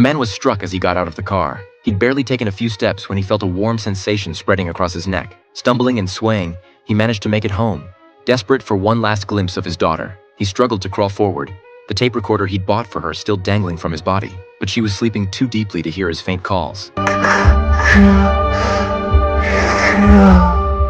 man was struck as he got out of the car. He'd barely taken a few steps when he felt a warm sensation spreading across his neck. Stumbling and swaying, he managed to make it home. Desperate for one last glimpse of his daughter, he struggled to crawl forward, the tape recorder he'd bought for her still dangling from his body. But she was sleeping too deeply to hear his faint calls.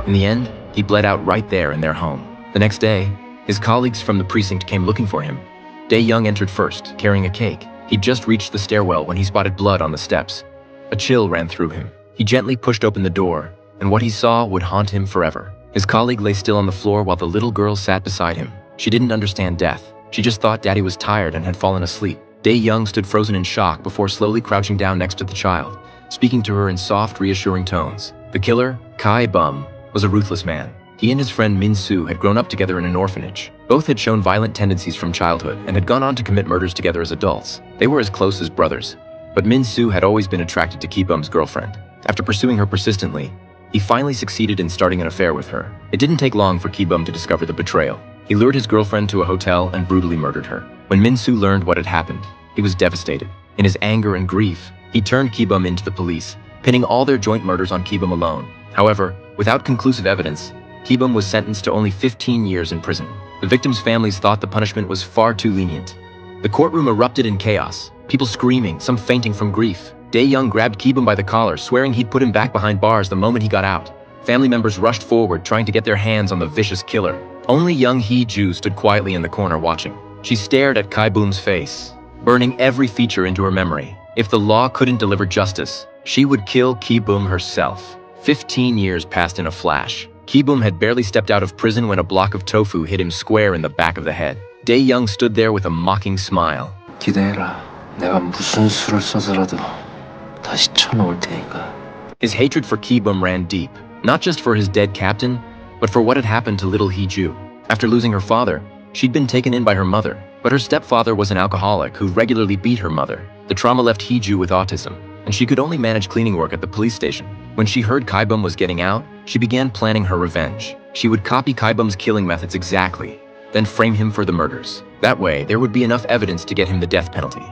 In the end, he bled out right there in their home. The next day, his colleagues from the precinct came looking for him. Dae-young entered first, carrying a cake. He'd just reached the stairwell when he spotted blood on the steps. A chill ran through him. He gently pushed open the door, and what he saw would haunt him forever. His colleague lay still on the floor while the little girl sat beside him. She didn't understand death. She just thought Daddy was tired and had fallen asleep. Dae-young stood frozen in shock before slowly crouching down next to the child, speaking to her in soft, reassuring tones. The killer, Kai-bum, was a ruthless man. He and his friend Min-soo had grown up together in an orphanage. Both had shown violent tendencies from childhood and had gone on to commit murders together as adults. They were as close as brothers. But Min-soo had always been attracted to Ki-bum's girlfriend. After pursuing her persistently, he finally succeeded in starting an affair with her. It didn't take long for Ki-bum to discover the betrayal. He lured his girlfriend to a hotel and brutally murdered her. When Min-soo learned what had happened, he was devastated. In his anger and grief, he turned Ki-bum into the police, pinning all their joint murders on Ki-bum alone. However, without conclusive evidence, Ki-bum was sentenced to only 15 years in prison. The victims' families thought the punishment was far too lenient. The courtroom erupted in chaos, people screaming, some fainting from grief. Dae-young grabbed Ki-bum by the collar, swearing he'd put him back behind bars the moment he got out. Family members rushed forward, trying to get their hands on the vicious killer. Only young Hee-ju stood quietly in the corner watching. She stared at Kai-bum's face, burning every feature into her memory. If the law couldn't deliver justice, she would kill Ki-bum herself. 15 years passed in a flash. Ki-bum had barely stepped out of prison when a block of tofu hit him square in the back of the head. Dae-young stood there with a mocking smile. 기대해라. 내가 무슨 수를 써서라도 다시 쳐놓을 테니까. His hatred for Ki-bum ran deep, not just for his dead captain, but for what had happened to little Hee-ju. After losing her father, she'd been taken in by her mother, but her stepfather was an alcoholic who regularly beat her mother. The trauma left Hee-ju with autism, and she could only manage cleaning work at the police station. When she heard Kai-bum was getting out, she began planning her revenge. She would copy Kai-bum's killing methods exactly, then frame him for the murders. That way, there would be enough evidence to get him the death penalty.